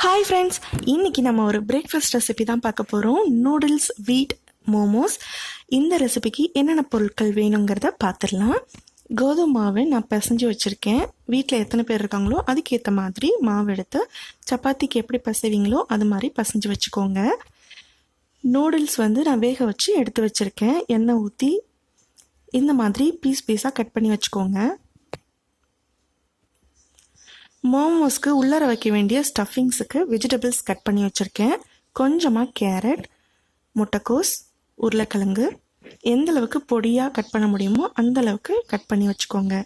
Hi friends, இன்றைக்கி நம்ம ஒரு பிரேக்ஃபாஸ்ட் ரெசிபி தான் பார்க்க போகிறோம். நூடுல்ஸ் வீட் மோமோஸ். இந்த ரெசிபிக்கு என்னென்ன பொருட்கள் வேணுங்கிறத பார்த்துடலாம். கோதுமை மாவு நான் பிசைஞ்சு வச்சுருக்கேன். வீட்டில் எத்தனை பேர் இருக்காங்களோ அதுக்கேற்ற மாதிரி மாவு எடுத்து சப்பாத்திக்கு எப்படி பிசைவீங்களோ அது மாதிரி பிசைஞ்சு வச்சுக்கோங்க. நூடுல்ஸ் நான் வேக வச்சு எடுத்து வச்சுருக்கேன். எண்ணெய் ஊற்றி இந்த மாதிரி பீஸாக கட் பண்ணி வச்சுக்கோங்க. மோமோஸ்க்கு உள்ளர வைக்க வேண்டிய ஸ்டஃபிங்ஸுக்கு வெஜிடபிள்ஸ் கட் பண்ணி வச்சுருக்கேன். கொஞ்சமாக கேரட், முட்டைக்கோஸ், உருளைக்கிழங்கு எந்த அளவுக்கு பொடியாக கட் பண்ண முடியுமோ அந்த அளவுக்கு கட் பண்ணி வச்சுக்கோங்க.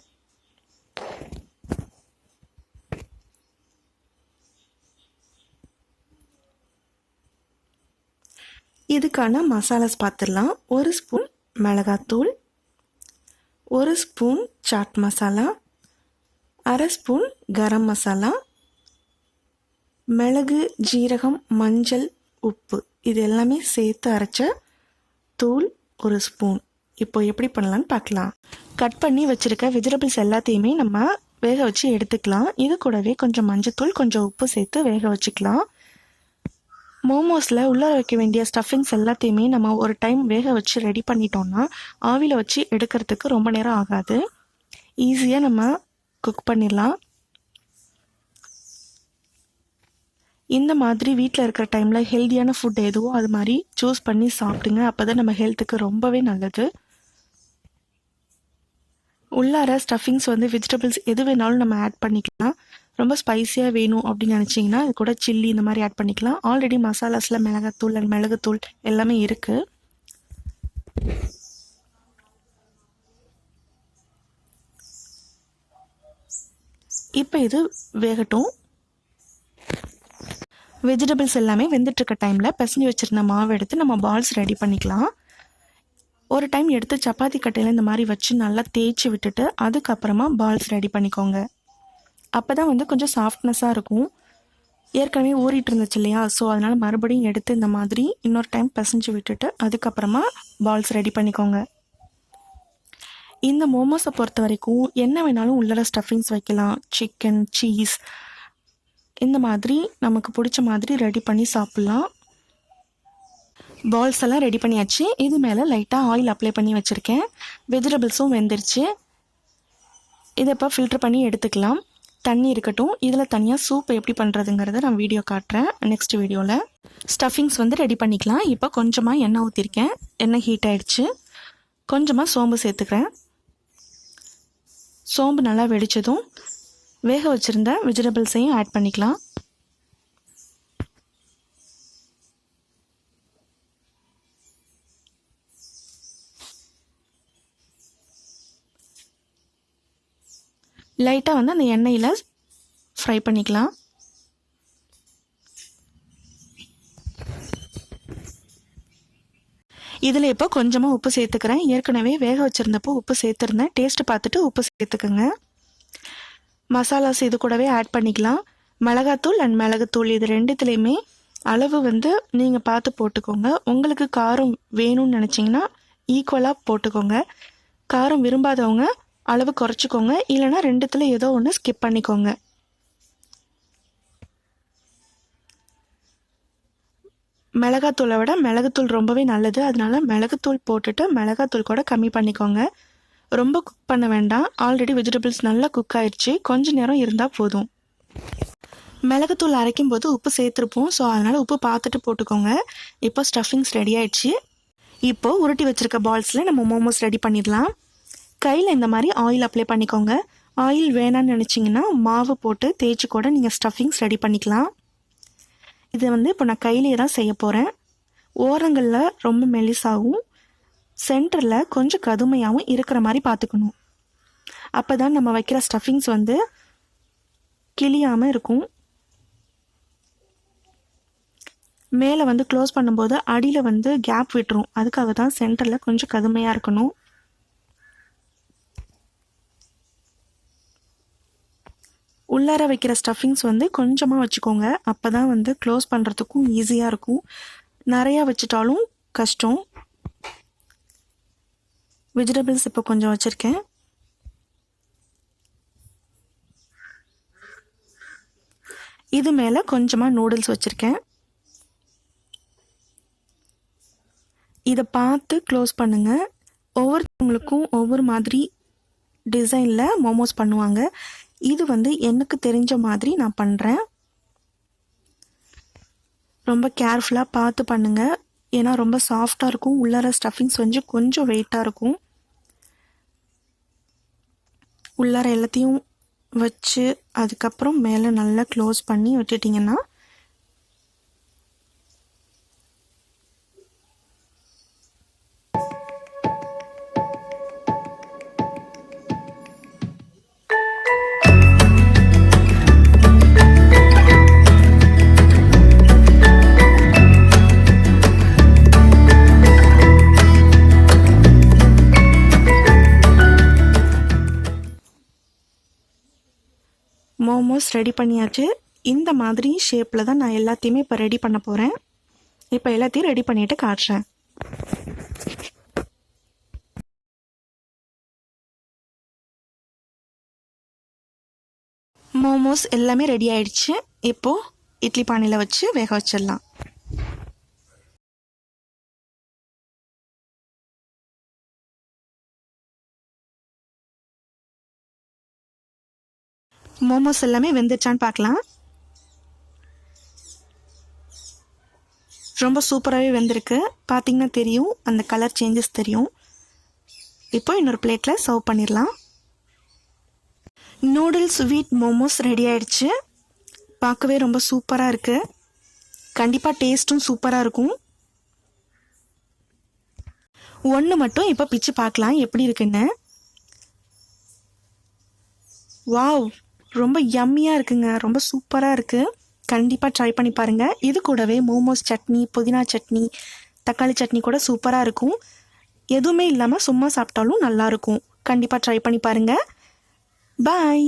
இதுக்கான மசாலாஸ் பார்த்துடலாம். 1 ஸ்பூன் மிளகாத்தூள், 1 spoon chat masala, 1/2 spoon garam masala, மிளகு, ஜீரகம், மஞ்சள், உப்பு இது எல்லாமே சேர்த்து அரைச்ச தூள் 1 ஸ்பூன். இப்போ எப்படி பண்ணலான்னு பார்க்கலாம். கட் பண்ணி வச்சுருக்க வெஜிடபிள்ஸ் எல்லாத்தையுமே நம்ம வேக வச்சு எடுத்துக்கலாம். இது கூடவே கொஞ்சம் மஞ்சத்தூள், கொஞ்சம் உப்பு சேர்த்து வேக வச்சுக்கலாம். மோமோஸில் உள்ளே வைக்க வேண்டிய ஸ்டஃபிங்ஸ் எல்லாத்தையுமே நம்ம ஒரு டைம் வேக வச்சு ரெடி பண்ணிட்டோம்னா ஆவியில் வச்சு எடுக்கிறதுக்கு ரொம்ப நேரம் ஆகாது. ஈஸியாக நம்ம குக் பண்ணிடலாம். இந்த மாதிரி வீட்டில் இருக்கிற டைமில் ஹெல்த்தியான ஃபுட் எதுவோ அது மாதிரி சூஸ் பண்ணி சாப்பிடுங்க. அப்போ தான் நம்ம ஹெல்த்துக்கு ரொம்பவே நல்லது. உள்ளார ஸ்டஃபிங்ஸ் வெஜிடபிள்ஸ் எது வேணாலும் நம்ம ஆட் பண்ணிக்கலாம். ரொம்ப ஸ்பைஸியாக வேணும் அப்படின்னு நினச்சிங்கன்னா இது கூட சில்லி இந்த மாதிரி ஆட் பண்ணிக்கலாம். ஆல்ரெடி மசாலாஸில் மிளகாத்தூள் அண்ட் மிளகுத்தூள் எல்லாமே இருக்குது. இப்போ இது வேகட்டும். வெஜிடபிள்ஸ் எல்லாமே வெந்துட்டுருக்க டைமில் பிசைஞ்சு வச்சுருந்த மாவு எடுத்து நம்ம பால்ஸ் ரெடி பண்ணிக்கலாம். ஒரு டைம் எடுத்து சப்பாத்தி கட்டையில் இந்த மாதிரி வச்சு நல்லா தேய்ச்சி விட்டுட்டு அதுக்கப்புறமா பால்ஸ் ரெடி பண்ணிக்கோங்க. அப்போ தான் கொஞ்சம் சாஃப்ட்னஸாக இருக்கும். ஏற்கனவே ஊறிட்டு இருந்துச்சு இல்லையா, ஸோ அதனால் மறுபடியும் எடுத்து இந்த மாதிரி இன்னொரு டைம் பிசைஞ்சு விட்டுட்டு அதுக்கப்புறமா பால்ஸ் ரெடி பண்ணிக்கோங்க. இந்த மோமோஸை பொறுத்த வரைக்கும் என்ன வேணாலும் உள்ளர ஸ்டஃபிங்ஸ் வைக்கலாம். சிக்கன், சீஸ் இந்த மாதிரி நமக்கு பிடிச்ச மாதிரி ரெடி பண்ணி சாப்பிட்லாம். பால்ஸ் எல்லாம் ரெடி பண்ணியாச்சு. இது மேலே லைட்டாக ஆயில் அப்ளை பண்ணி வச்சுருக்கேன். வெஜிடபிள்ஸும் வெந்துருச்சு. இதை இப்போ ஃபில்டர் பண்ணி எடுத்துக்கலாம். தண்ணி இருக்கட்டும். இதில் தனியாக சூப் எப்படி பண்ணுறதுங்கிறத நான் வீடியோ காட்டுறேன் நெக்ஸ்ட் வீடியோவில். ஸ்டஃபிங்ஸ் ரெடி பண்ணிக்கலாம். இப்போ கொஞ்சமாக எண்ணெய் ஊற்றிருக்கேன். எண்ணெய் ஹீட் ஆகிடுச்சு. கொஞ்சமாக சோம்பு சேர்த்துக்கிறேன். சோம்பு நல்லா வெடித்ததும் வேக வச்சுருந்த வெஜிடபிள்ஸையும் ஆட் பண்ணிக்கலாம். லைட்டாக அந்த எண்ணெயில் ஃப்ரை பண்ணிக்கலாம். இதில் இப்போ கொஞ்சமாக உப்பு சேர்த்துக்கிறேன். ஏற்கனவே வேக வச்சுருந்தப்போ உப்பு சேர்த்துருந்தேன். டேஸ்ட்டு பார்த்துட்டு உப்பு சேர்த்துக்குங்க. மசாலாஸ் இது கூடவே ஆட் பண்ணிக்கலாம். மிளகாத்தூள் அண்ட் மிளகுத்தூள் இது ரெண்டுத்துலேயுமே அளவு நீங்கள் பார்த்து போட்டுக்கோங்க. உங்களுக்கு காரம் வேணும்னு நினச்சிங்கன்னா ஈக்குவலாக போட்டுக்கோங்க. காரம் விரும்பாதவங்க அளவு குறைச்சிக்கோங்க. இல்லைனா ரெண்டுத்தில் ஏதோ ஒன்று ஸ்கிப் பண்ணிக்கோங்க. மிளகாத்தூளை விட மிளகுத்தூள் ரொம்பவே நல்லது. அதனால மிளகுத்தூள் போட்டுட்டு மிளகாத்தூள் கூட கம்மி பண்ணிக்கோங்க. ரொம்ப குக் பண்ண வேண்டாம். ஆல்ரெடி வெஜிடபிள்ஸ் நல்லா குக் ஆயிடுச்சு. கொஞ்ச நேரம் இருந்தால் போதும். மிளகுத்தூள் அரைக்கும் போது உப்பு சேர்த்துருப்போம். ஸோ அதனால் உப்பு பார்த்துட்டு போட்டுக்கோங்க. இப்போ ஸ்டஃபிங்ஸ் ரெடி ஆயிடுச்சு. இப்போது உருட்டி வச்சுருக்க பால்ஸில் நம்ம மோமோஸ் ரெடி பண்ணிடலாம். கையில் இந்த மாதிரி ஆயில் அப்ளை பண்ணிக்கோங்க. ஆயில் வேணான்னு நினச்சிங்கன்னா மாவு போட்டு தேய்ச்சி கூட நீங்கள் ஸ்டஃபிங்ஸ் ரெடி பண்ணிக்கலாம். இது இப்போ நான் கையிலே தான் செய்ய போகிறேன். ஓரங்களில் ரொம்ப மெலிசாகவும் சென்டரில் கொஞ்சம் கதுமையாகவும் இருக்கிற மாதிரி பார்த்துக்கணும். அப்போ தான் நம்ம வைக்கிற ஸ்டஃபிங்ஸ் கிளியாமல் இருக்கும். மேலே க்ளோஸ் பண்ணும்போது அடியில் கேப் விட்டுரும். அதுக்காக தான் சென்டரில் கொஞ்சம் கதுமையாக இருக்கணும். உள்ளார வைக்கிற ஸ்டஃபிங்ஸ் கொஞ்சமாக வச்சுக்கோங்க. அப்போ தான் க்ளோஸ் பண்ணுறதுக்கும் ஈஸியாக இருக்கும். நிறையா வச்சுட்டாலும் கஷ்டம். வெஜிடபிள்ஸ் இப்போ கொஞ்சம் வச்சுருக்கேன். இது மேலே கொஞ்சமாக நூடுல்ஸ் வச்சுருக்கேன். இதை பார்த்து க்ளோஸ் பண்ணுங்கள். ஒவ்வொருத்தவங்களுக்கும் ஒவ்வொரு மாதிரி டிசைனில் மோமோஸ் பண்ணுவாங்க. இது எனக்கு தெரிஞ்ச மாதிரி நான் பண்ணுறேன். ரொம்ப கேர்ஃபுல்லாக பார்த்து பண்ணுங்கள். ஏன்னா ரொம்ப சாஃப்டாக இருக்கும். உள்ளார ஸ்டஃபிங்ஸ் கொஞ்சம் வெயிட்டாக இருக்கும். உள்ளார எல்லாத்தையும் வச்சு அதுக்கப்புறம் மேலே நல்லா க்ளோஸ் பண்ணி விட்டுட்டிங்கன்னா மோமோஸ் ரெடி பண்ணியாச்சு. இந்த மாதிரி ஷேப்பில் தான் நான் எல்லாத்தையுமே இப்போ ரெடி பண்ண போகிறேன். இப்போ எல்லாத்தையும் ரெடி பண்ணிவிட்டு காட்டுறேன். மோமோஸ் எல்லாமே ரெடி ஆயிடுச்சு. இப்போது இட்லி பானையில் வச்சு வேக வச்சிடலாம். மோமோஸ் எல்லாமே வெந்துச்சான்னு பார்க்கலாம். ரொம்ப சூப்பராகவே வெந்திருக்கு. பார்த்திங்கன்னா தெரியும், அந்த கலர் சேஞ்சஸ் தெரியும். இப்போ இன்னொரு பிளேட்டில் சர்வ் பண்ணிடலாம். நூடுல்ஸ் ஸ்வீட் மோமோஸ் ரெடி ஆயிடுச்சு. பார்க்கவே ரொம்ப சூப்பராக இருக்குது. கண்டிப்பாக டேஸ்ட்டும் சூப்பராக இருக்கும். ஒன்று மட்டும் இப்போ பிச்சு பார்க்கலாம் எப்படி இருக்குன்னு. வாவ், ரொம்ப யம்மியாக இருக்குங்க. ரொம்ப சூப்பராக இருக்குது. கண்டிப்பாக ட்ரை பண்ணி பாருங்கள். இது கூடவே மோமோஸ் சட்னி, புதினா சட்னி, தக்காளி சட்னி கூட சூப்பராக இருக்கும். எதுவுமே இல்லாமல் சும்மா சாப்பிட்டாலும் நல்லாயிருக்கும். கண்டிப்பாக ட்ரை பண்ணி பாருங்கள். பாய்.